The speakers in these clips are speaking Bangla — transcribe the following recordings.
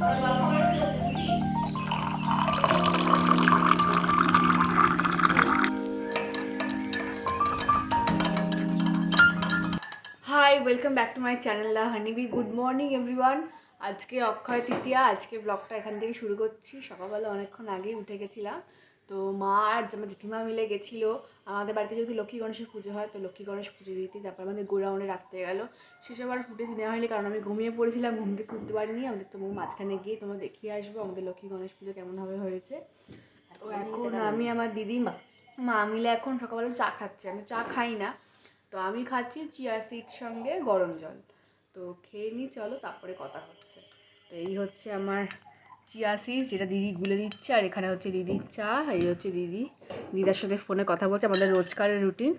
High, welcome back to my channel the honeybee. Good morning everyone. আজকে অক্ষয় তৃতীয়া। আজকে ব্লগটা এখান থেকে শুরু করছি। সকালবেলা অনেকক্ষণ আগেই উঠে গেছিলাম। তো মা আর আমার জেঠিমা মিলে গেছিলো আমাদের বাড়িতে যেহেতু লক্ষ্মী গণেশের পুজো হয়, তো লক্ষ্মী গণেশ পুজো দিতে। তারপর আমাদের গোডাউনে রাখতে গেলো। সেসব আর ফুটেজ নেওয়া হয়নি, কারণ আমি ঘুমিয়ে পড়েছিলাম, ঘুম থেকে উঠতে পারিনি। আমাদের তো মাঝখানে গিয়ে তোমরা দেখিয়ে আসবো আমাদের লক্ষ্মী গণেশ পুজো কেমনভাবে হয়েছে। তো এখন আমি আমার দিদি মা মিলে এখন সকালবেলা চা খাচ্ছি। আমি চা খাই না, তো আমি খাচ্ছি চিয়া সিড সঙ্গে গরম জল। তো খেয়ে নিই, চলো তারপরে কথা হচ্ছে। তো এই হচ্ছে আমার চিয়া সিড, যেটা দিদি গুলে দিচ্ছে, আর এখানে হচ্ছে দিদির চা, এই হচ্ছে দিদার সাথে ফোনে কথা বলছে, আমাদের রোজকারের রুটিন।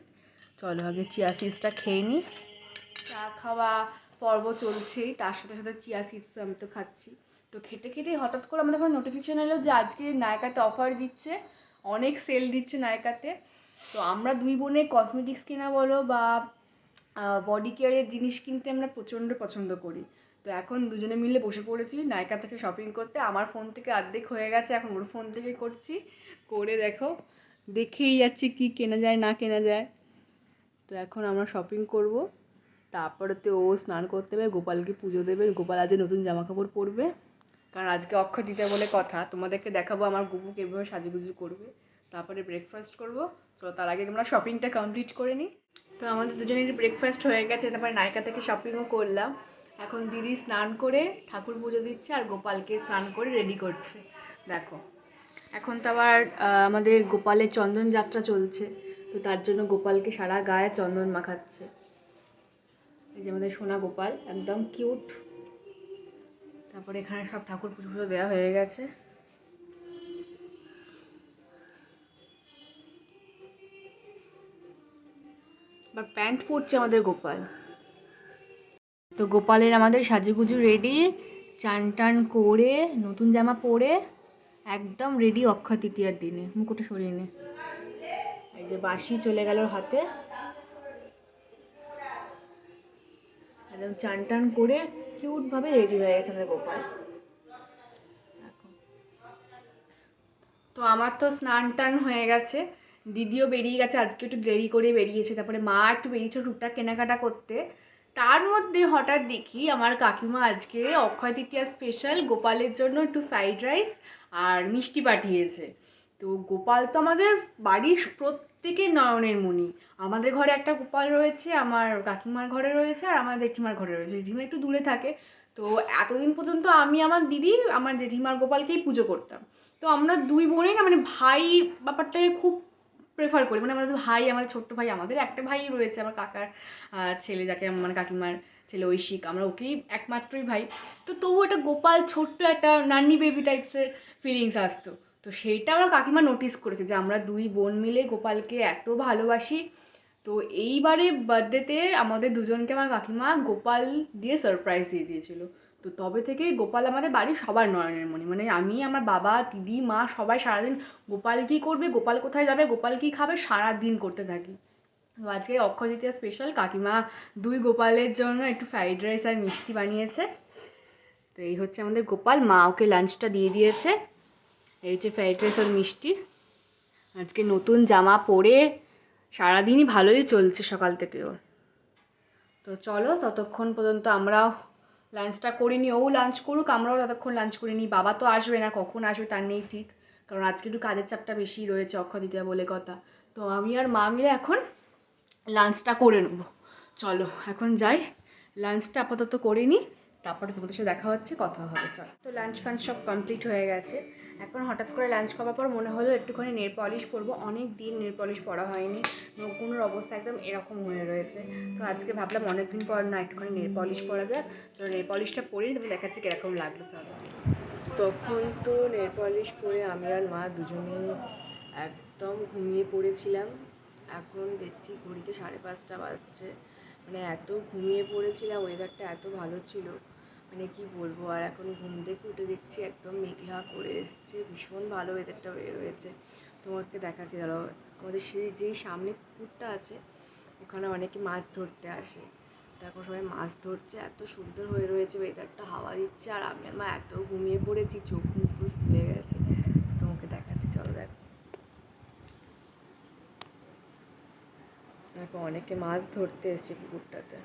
চলো আগে চিয়া সিডসটা খেয়ে নিই। চা খাওয়া পর্ব চলছেই, তার সাথে সাথে চিয়া সিডস আমি তো খাচ্ছি। তো খেতে খেতেই হঠাৎ করে আমাদের ওখানে নোটিফিকেশন এলো যে আজকে নায়কাতে অফার দিচ্ছে, অনেক সেল দিচ্ছে নায়কাতে। তো আমরা দুই বোনে কসমেটিক্স কেনা বলো বা বডি কেয়ারের জিনিস কিনতে আমরা প্রচণ্ড পছন্দ করি। তো এখন দুজনে মিলে বসে পড়েছি নায়কা থেকে শপিং করতে। আমার ফোন থেকে অর্ধেক হয়ে গেছে, এখন ওর ফোন থেকে করছি। করে দেখো, দেখেই যাচ্ছি কি কেনা যায় না কেনা যায়। তো এখন আমরা শপিং করব, তারপরে তো ও স্নান করতে হবে, গোপালকে পুজো দেবে। গোপাল আজ নতুন জামা কাপড় পরবে, কারণ আজকে অক্ষয় তৃতীয়া বলে কথা। তোমাদেরকে দেখাবো আমার গুবু কীভাবে সাজুগুজু করবে। তারপরে ব্রেকফাস্ট করব। চলো তার আগে আমরা শপিংটা কমপ্লিট করে নিই। তো আমাদের দুজনেরই ব্রেকফাস্ট হয়ে গেছে, তারপরে নায়কা থেকে শপিংও করলাম। এখন দিদি স্নান করে ঠাকুর পুজো দিচ্ছে, আর গোপালকে স্নান করে রেডি করছে। দেখো, এখন তো আবার আমাদের গোপালের চন্দন যাত্রা চলছে, তো তার জন্য গোপালকে সারা গায়ে চন্দন মাখাচ্ছে। এই যে আমাদের সোনা গোপাল, একদম কিউট। তারপরে এখানে সব ঠাকুর পুজো দেওয়া হয়ে গেছে। আবার প্যান্ট পরছে আমাদের গোপাল। তো গোপালের আমাদের সাজুগুজু রেডি, চান টান করে নতুন জামা পরে একদম রেডি অক্ষয় তৃতীয়ার দিনে। মুকুটে সরিয়ে নে। এই যে বাঁশি চলে গেল হাতে, একদম চান টান করে কিউটভাবে রেডি হয়ে গেছে আমাদের গোপাল। তো আমার তো স্নান টান হয়ে গেছে, দিদিও বেরিয়ে গেছে, আজকে একটু দেরি করে বেরিয়েছে। তারপরে মা একটু বেরিয়েছে টুকটাক কেনাকাটা করতে। তার মধ্যে হঠাৎ দেখি আমার কাকিমা আজকে অক্ষয় তৃতীয়া স্পেশাল গোপালের জন্য একটু ফ্রাইড রাইস আর মিষ্টি পাঠিয়েছে। তো গোপাল তো আমাদের বাড়ির প্রত্যেকের নয়নের মণি। আমাদের ঘরে একটা গোপাল রয়েছে, আমার কাকিমার ঘরে রয়েছে, আর আমার জেঠিমার ঘরে রয়েছে। জেঠিমা একটু দূরে থাকে। তো এতদিন পর্যন্ত আমি আমার দিদি আমার জেঠিমার গোপালকেই পুজো করতাম। তো আমরা দুই বোনেই না, মানে ভাই ব্যাপারটাকে খুব প্রেফার করি। মানে আমাদের ভাই, আমাদের ছোট্ট ভাই, আমাদের একটা ভাই রয়েছে, আমার কাকার ছেলে, যাকে মানে কাকিমার ছেলে ঐশিক, আমরা ওকেই একমাত্রই ভাই। তো তবু একটা গোপাল, ছোট্ট একটা নান্নি বেবি টাইপসের ফিলিংস আসতো। তো সেইটা আমার কাকিমা নোটিস করেছে যে আমরা দুই বোন মিলে গোপালকে এত ভালোবাসি। তো এইবারে বার্থডেতে আমাদের দুজনকে আমার কাকিমা গোপাল দিয়ে সারপ্রাইজ দিয়ে দিয়েছিল। তো তবে থেকে গোপাল আমাদের বাড়ির সবার নয়নের মণি। মানে আমি, আমার বাবা, দিদি, মা সবাই সারাদিন গোপাল কী করবে, গোপাল কোথায় যাবে, গোপাল কী খাবে, সারাদিন করতে থাকি। তো আজকে অক্ষয় তৃতীয়া স্পেশাল কাকিমা দুই গোপালের জন্য একটু ফ্রাইড রাইস আর মিষ্টি বানিয়েছে। তো এই হচ্ছে আমাদের গোপাল, মা ওকে লাঞ্চটা দিয়ে দিয়েছে। এই হচ্ছে ফ্রাইড রাইস আর মিষ্টি। আজকে নতুন জামা পরে সারাদিনই ভালোই চলছে সকাল থেকে ওর। তো চলো ততক্ষণ পর্যন্ত আমরাও লাঞ্চটা করে নিই, ও লাঞ্চ করুক, আমরাও ততক্ষণ লাঞ্চ করে নিই। বাবা তো আসবে না, কখন আসবে তার নেই ঠিক, কারণ আজকে একটু কাজের চাপটা বেশি রয়েছে অক্ষয় তৃতীয়া বলে কথা। তো আমি আর মা মিলে এখন লাঞ্চটা করে নেবো। চলো এখন যাই, লাঞ্চটা আপাতত করে নিই, তারপরে তোমাদের সাথে দেখা হচ্ছে, কথা হবে। চলো, তো লাঞ্চ ফাঞ্চ সব কমপ্লিট হয়ে গেছে। এখন হঠাৎ করে লাঞ্চ করার পর মনে হলো একটুখানি নেল পলিশ করবো। অনেক দিন নেল পলিশ করা হয়নি, নখগুলোর অবস্থা একদম এরকম হয়ে রয়েছে। তো আজকে ভাবলাম অনেক দিন পর না একটুখানি নেল পলিশ করা যাক। চলো নেল পলিশটা পরেই তুমি দেখাচ্ছি কীরকম লাগলো। চলো, তখন তো নেল পলিশ পরে আমি আর মা দুজনেই একদম ঘুমিয়ে পড়েছিলাম। এখন দেখছি ঘড়িতে 5:30 বাজছে। মানে এত ঘুমিয়ে পড়েছিলাম, ওয়েদারটা এত ভালো ছিল, মানে কি বলবো। আর এখন ঘুম থেকে উঠে দেখছি একদম মেঘলা করে এসছে, ভীষণ ভালো ওয়েদারটা হয়ে রয়েছে। তোমাকে দেখাচ্ছি দাঁড়াও। আমাদের সেই যেই সামনে পুকুরটা আছে, ওখানে অনেকে মাছ ধরতে আসে। এখন সবাই মাছ ধরছে, এত সুন্দর হয়ে রয়েছে ওয়েদারটা, হাওয়া দিচ্ছে, আর আমি আর মা এত ঘুমিয়ে পড়েছি, চোখ মুখ পুরো ফুলে গেছে। তোমাকে দেখাচ্ছি, চলো দেখো। তারপর অনেকে মাছ ধরতে এসছে পুকুরটাতে,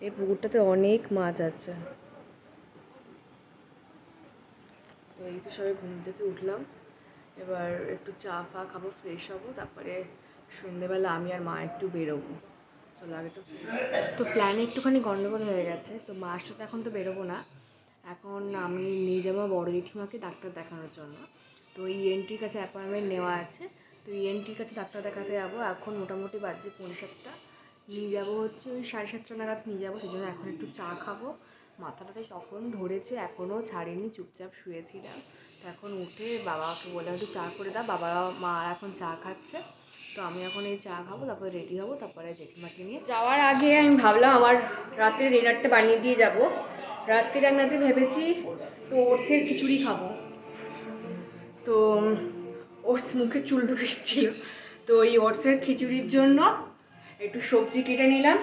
এই পুকুরটাতে অনেক মাছ আছে। তো এই তো সবাই ঘুম থেকে উঠলাম, এবার একটু চা ফা খাবো, ফ্রেশ হবো, তারপরে সন্ধ্যেবেলা আমি আর মা একটু বেরোবো। চলো আগে তো প্ল্যানে একটুখানি গন্ডগোল হয়ে গেছে, তো মার সাথে এখন তো বেরোবো না, এখন আমি নিয়ে যাবো বড় জেঠিমাকে ডাক্তার দেখানোর জন্য। তো ইএনটির কাছে অ্যাপয়েন্টমেন্ট নেওয়া আছে, তো ইএনটির কাছে ডাক্তার দেখাতে যাবো। এখন মোটামুটি বাজে 5:30, নিয়ে যাবো হচ্ছে ওই 7:30 নাগাদ নিয়ে যাবো। সেই জন্য এখন একটু চা খাবো, মাথাটাতে তখন ধরেছে, এখনও ছাড়েনি, চুপচাপ শুয়েছিলাম। তো এখন উঠে বাবাকে বললাম একটু চা করে দাও, বাবা মা এখন চা খাচ্ছে। তো আমি এখন এই চা খাবো, তারপরে রেডি হবো, তারপরে জেঠিমাকে নিয়ে যাওয়ার আগে আমি ভাবলাম আমার রাতের ডিনারটা বানিয়ে দিয়ে যাব। রাত্রিরে আমি আজকে ভেবেছি তো ওটসের খিচুড়ি খাবো। তো ওটস মুখে চুল ঢুকেছিল, তো এই ওটসের খিচুড়ির জন্য একটু সবজি কেটে নিলাম।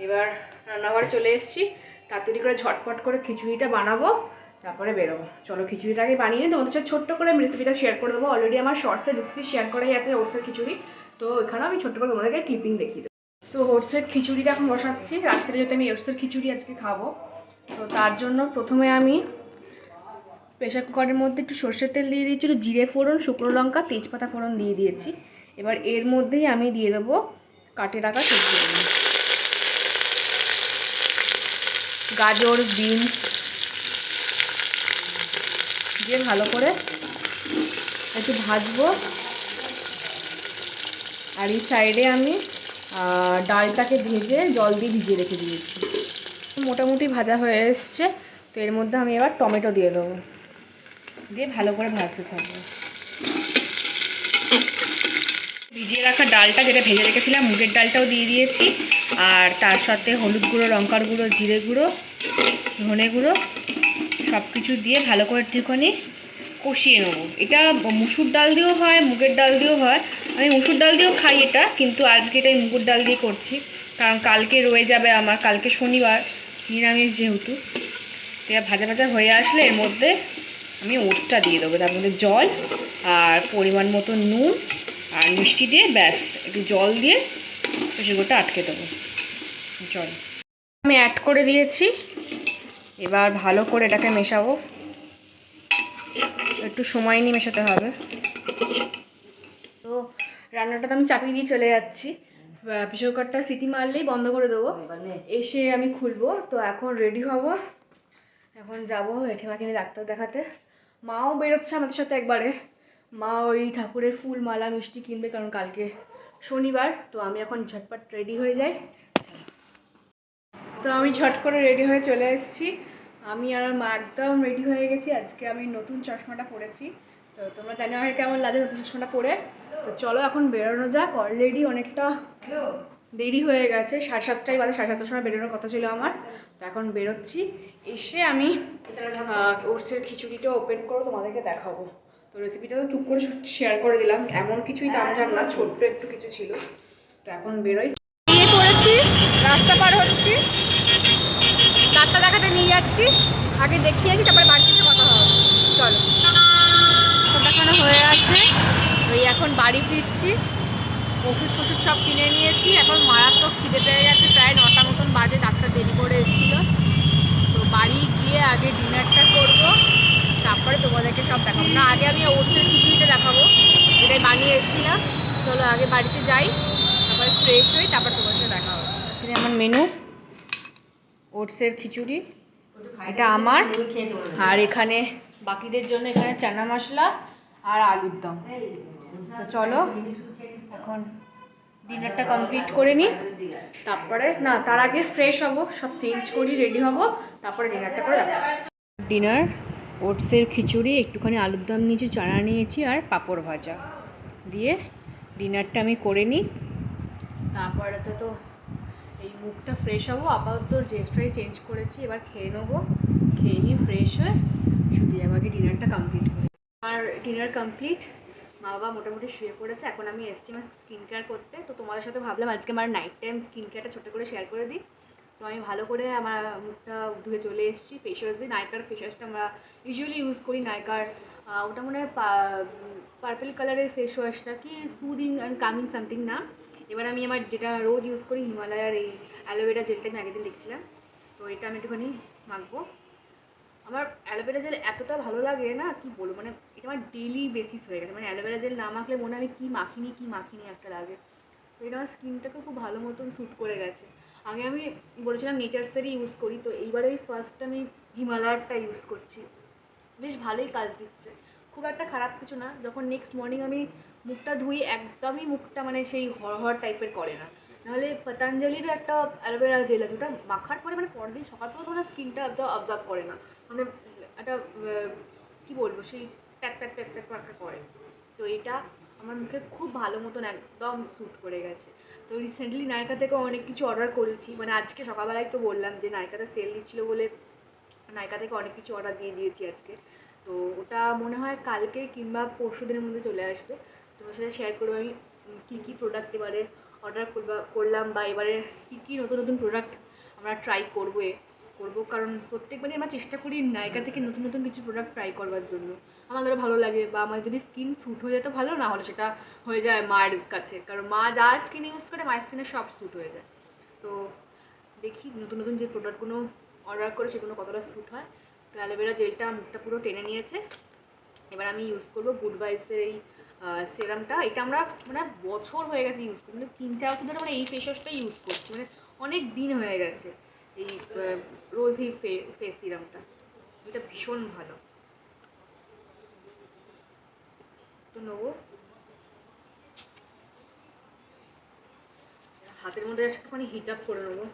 এবার রান্নাঘরে চলে এসেছি, তাড়াতাড়ি করে ঝটপট করে খিচুড়িটা বানাবো, তারপরে বেরোবো। চলো খিচুড়িটাকে বানিয়ে নিই, তোমাদের সাথে ছোট্ট করে আমি রেসিপিটা শেয়ার করে দেবো। অলরেডি আমার শর্টসের রেসিপি শেয়ার করাই আছে ওটসের খিচুড়ি, তো এখানেও আমি ছোট্ট করে তোমাদেরকে ক্লিপিং দেখিয়ে দেবো। তো ওটসের খিচুড়িটা এখন বসাচ্ছি, রাত্রে যদি আমি ওটসের খিচুড়ি আজকে খাবো। তো তার জন্য প্রথমে আমি প্রেশার কুকারের মধ্যে একটু সর্ষের তেল দিয়ে দিয়েছি, একটু জিরে ফোড়ন, শুকনো লঙ্কা, তেজপাতা ফোড়ন দিয়ে দিয়েছি। এবার এর মধ্যেই আমি দিয়ে দেবো কাটে রাখা সবজিগুলো, গাজর, বিনস দিয়ে ভালো করে একটু ভাজবো। আর এই সাইডে আমি ডালটাকে ভেজে জল দিয়ে ভিজিয়ে রেখে দিয়েছি। মোটামুটি ভাজা হয়ে এসছে, তো এর মধ্যে আমি এবার টমেটো দিয়ে দেবো, দিয়ে ভালো করে ভাজতে থাকবো। ভিজিয়ে রাখা ডালটা, যেটা ভেজে রেখেছিলাম মুগের ডালটাও দিয়ে দিয়েছি, আর তার সাথে হলুদ গুঁড়ো, লঙ্কার গুঁড়ো, জিরে গুঁড়ো, ধনে গুঁড়ো সব কিছু দিয়ে ভালো করে একটুখানি কষিয়ে নেবো। এটা মুসুর ডাল দিয়েও হয়, মুগের ডাল দিয়েও হয়, আমি মুসুর ডাল দিয়েও খাই এটা, কিন্তু আজকে এটাই মুগের ডাল দিয়ে করছি, কারণ কালকে রয়ে যাবে আমার, কালকে শনিবার নিরামিষ যেহেতু। এটা ভাজা ভাজা হয়ে আসলে এর মধ্যে আমি ওটসটা দিয়ে দেবো, তার মধ্যে জল আর পরিমাণ মতো নুন আর মিষ্টি দিয়ে, ব্যাস একটু জল দিয়ে সেগুলোটা আটকে দেবো। জল আমি অ্যাড করে দিয়েছি, এবার ভালো করে এটাকে মেশাবো, একটু সময় নিয়ে মেশাতে হবে। তো রান্নাটা তো আমি চাপিয়ে দিয়ে চলে যাচ্ছি, প্রেসার কুকারটা সিটি মারলেই বন্ধ করে দেবো, এসে আমি খুলবো। তো এখন রেডি হব, এখন যাবো জেঠিমাকে নিয়ে ডাক্তার দেখাতে। মাও বেরোচ্ছে আমাদের সাথে একবারে, মা ওই ঠাকুরের ফুল, মালা, মিষ্টি কিনবে, কারণ কালকে শনিবার। তো আমি এখন ঝটপট রেডি হয়ে যাই। তো আমি ঝট করে রেডি হয়ে চলে এসেছি, আমি আর মা একদম রেডি হয়ে গেছি। আজকে আমি নতুন চশমাটা পরেছি, তো তোমরা জানো আমাকে কেমন লাগে নতুন চশমাটা পরে। তো চলো এখন বেরোনো যাক, অলরেডি অনেকটা দেরি হয়ে গেছে, 7:30টাই বাজে, 7:30টার সময় বেরোনোর কথা ছিল আমার। তো এখন বেরোচ্ছি, এসে আমি ওটসের খিচুড়িটা ওপেন করে তোমাদেরকে দেখাবো। তো রেসিপিটা তো চুপ করে শেয়ার করে দিলাম, এমন কিছুই তামঝাম না, ছোট্ট একটু কিছু ছিল। তো এখন বেরোই, নিয়ে পড়েছি, রাস্তা পার হচ্ছি, ডাক্তার দেখাতে নিয়ে যাচ্ছি, আগে দেখিয়েছি তারপরে বাড়িতে কথা হবে। চলো, ডাক্তার দেখানো হয়ে আছে, ওই এখন বাড়ি ফিরছি, ওষুধ ফষুধ সব কিনে নিয়েছি। এখন মারাত্মক খিদে পেয়ে গেছে, প্রায় 9টা মতন বাজে, ডাক্তার দেরি করে এসেছিলো। তো বাড়ি গিয়ে আগে ডিনারটা করব, তারপরে তোমাদেরকে সব দেখাবো। না, আগে আমি ওটসের খিচুড়িটা দেখাবো, যেটাই বানিয়েছিলাম। চলো আগে বাড়িতে যাই, তারপরে ফ্রেশ হই, তারপর তোমার সাথে দেখা হবে। এখানে আমার মেনু ওটসের খিচুড়ি, এটা আমার, আর এখানে বাকিদের জন্য এখানে চানা মশলা আর আলুর দম। তো চলো এখন ডিনারটা কমপ্লিট করে নিই, তারপরে না তার আগে ফ্রেশ হব, সব চেঞ্জ করি, রেডি হব, তারপরে ডিনারটা করে দেখাবো। ডিনার ওটসের খিচুড়ি, একটুখানি আলুর দম নিয়েছি, চানা নিয়েছি আর পাঁপড় ভাজা দিয়ে ডিনারটা আমি করে নিই। তারপরে তো এই মুখটা ফ্রেশ হবো, আপাতত ড্রেসটাই চেঞ্জ করেছি, এবার খেয়ে নেবো, খেয়ে নিয়ে ফ্রেশ হয়ে শুধু আমাকে ডিনারটা কমপ্লিট করি। আর ডিনার কমপ্লিট, মা বাবা মোটামুটি শুয়ে পড়েছে, এখন আমি এসেছি আমার স্কিন কেয়ার করতে। তো তোমাদের সাথে ভাবলাম আজকে আমার নাইট টাইম স্কিন কেয়ারটা ছোটো করে শেয়ার করে দিই। তো আমি ভালো করে আমার মুখটা ধুয়ে চলে এসেছি। ফেস ওয়াশ দিয়ে, নাইকার ফেস ওয়াশটা আমরা ইউজুয়ালি ইউজ করি। নাইকার ওটা মনে হয় পার্পল কালারের ফেস ওয়াশটা, কি সুদিং অ্যান্ড কামিং সামথিং না। এবার আমি আমার যেটা রোজ ইউজ করি হিমালয়ার এই অ্যালোভেরা জেলটা আমি আগের দিন দেখছিলাম, তো এটা আমি একটুখানি মাখবো। আমার অ্যালোভেরা জেল এতটা ভালো লাগে না কি বলবো, মানে এটা আমার ডেইলি বেসিস হয়ে গেছে। মানে অ্যালোভেরা জেল না মাখলে মনে হয় আমি কী মাখিনি একটা লাগে। তো এটা আমার স্কিনটাকে খুব ভালো মতন শ্যুট করে গেছে। আগে আমি বলেছিলাম নেচার্সেরই ইউজ করি, তো এইবারে আমি ফার্স্ট আমি হিমালয়ারটা ইউজ করছি। বেশ ভালোই কাজ দিচ্ছে, খুব একটা খারাপ কিছু না। যখন নেক্সট মর্নিং আমি মুখটা ধুই একদমই মুখটা মানে সেই হড়হড় টাইপের করে না। নাহলে পতঞ্জলিরও একটা অ্যালোভেরা জেল আছে, ওটা মাখার পরে মানে পরদিন সকাল পরে তোমার স্কিনটা অবজার্ভ করে না, মানে একটা কী বলবো সেই pack pack pack pack pack করে। তো এটা আমার মুখে খুব ভালো মতন একদম শ্যুট করে গেছে। তো রিসেন্টলি নাইকা থেকে অনেক কিছু অর্ডার করেছি, মানে আজকে সকালবেলায় তো বললাম যে নাইকাতে সেল দিচ্ছিলো বলে নাইকা থেকে অনেক কিছু অর্ডার দিয়ে দিয়েছি আজকে। তো ওটা মনে হয় কালকে কিংবা পরশু দিনের মধ্যে চলে আসবে। তোমার সাথে শেয়ার করবো আমি কী কী প্রোডাক্ট এবারে অর্ডার করলাম, বা এবারে কী কী নতুন নতুন প্রোডাক্ট আমরা ট্রাই করবো। কারণ প্রত্যেকবারই আমরা চেষ্টা করি নাইকা থেকে নতুন নতুন কিছু প্রোডাক্ট ট্রাই করবার জন্য। আমাদেরও ভালো লাগে, বা আমাদের যদি স্কিন শ্যুট হয়ে যেত ভালো, না হলে সেটা হয়ে যায় মায়ের কাছে, কারণ মা যার স্কিন ইউজ করে মায়ের স্কিনে সব শ্যুট হয়ে যায়। তো দেখি নতুন নতুন যে প্রোডাক্টগুলো অর্ডার করে সেগুলো কতটা শ্যুট হয়। তো অ্যালোভেরা জেলটা মুখটা পুরো টেনে নিয়েছে। এবার আমি ইউজ করবো গুড ভাইবসের এই সেরামটা। এটা আমরা মানে বছর হয়ে গেছে ইউজ করি, মানে 3-4 বছর ধরে মানে এই ফেস ওয়াশটাই ইউজ করছি, মানে অনেক দিন হয়ে গেছে এই রোজি ফেস সিরামটা। এটা ভীষণ ভালো। তো নেবো হাতের মধ্যে একটুখানি হিট আপ করে নেবো।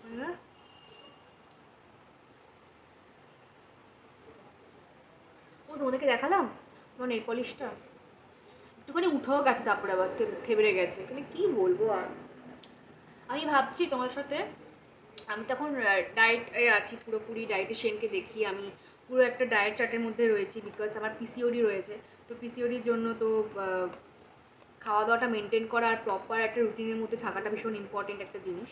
হ্যাঁ, ও তোমাদেরকে দেখালাম তোমার নেল পলিশটা একটুখানি উঠেও গেছে, তারপরে আবার থেবড়ে গেছে, মানে কী বলবো আর। আমি ভাবছি তোমার সাথে, আমি তখন ডায়েটে আছি, পুরোপুরি ডায়েটিশিয়ানকে দেখিয়ে আমি পুরো একটা ডায়েট চার্টের মধ্যে রয়েছি, বিকজ আমার পিসিওডি রয়েছে। তো পিসিওডির জন্য তো খাওয়া দাওয়াটা মেনটেন করা আর প্রপার একটা রুটিনের মধ্যে থাকাটা ভীষণ ইম্পর্টেন্ট একটা জিনিস।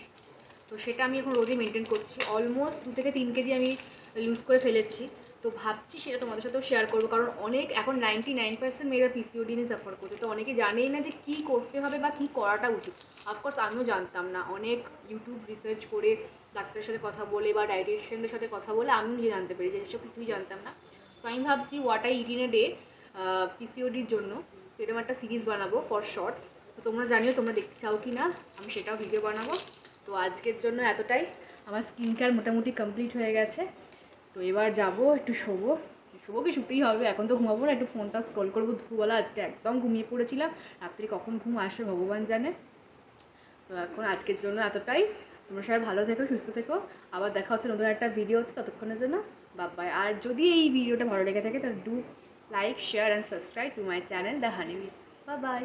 তো সেটা আমি এখন রোজই মেনটেন করছি। অলমোস্ট 2 থেকে 3 কেজি আমি লুজ করে ফেলেছি। তো ভাবছি সেটা তোমাদের সাথেও শেয়ার করবো, কারণ অনেক এখন 99% মেয়েরা পিসিওডি নিয়ে সাফার করছে। তো অনেকে জানেই না যে কী করতে হবে বা কী করাটা উচিত। অফকোর্স আমিও জানতাম না, অনেক ইউটিউব রিসার্চ করে ডাক্তারের সাথে কথা বলে বা ডায়েটিশিয়ানদের সাথে কথা বলে আমি নিজে জানতে পারি, যে এসব কিছুই জানতাম না। তো আমি ভাবছি what I eat in a day পিসিওডির জন্য, তো এরকম একটা সিরিজ বানাবো ফর শর্টস। তো তোমরা জানিও তোমরা দেখতে চাও কি না, আমি সেটাও ভিডিও বানাবো। তো আজকের জন্য এতটাই। আমার স্কিন কেয়ার মোটামুটি কমপ্লিট হয়ে গেছে। তো এবার যাবো একটু শোবো কি শুতেই হবে, এখন তো ঘুমাবো না, একটু ফোনটা স্ক্রল করবো দুপুরবেলা। আজকে একদম ঘুমিয়ে পড়েছিলাম, রাত্রি কখন ঘুম আসবে ভগবান জানে। তো এখন আজকের জন্য এতটাই। তোমরা সবাই ভালো থেকো, সুস্থ থেকো। আবার দেখা হচ্ছে নতুন একটা ভিডিওতে, ততক্ষণের জন্য বাই। আর যদি এই ভিডিওটা ভালো লেগে থাকে তাহলে do like, share and subscribe to my channel the honey bee. By.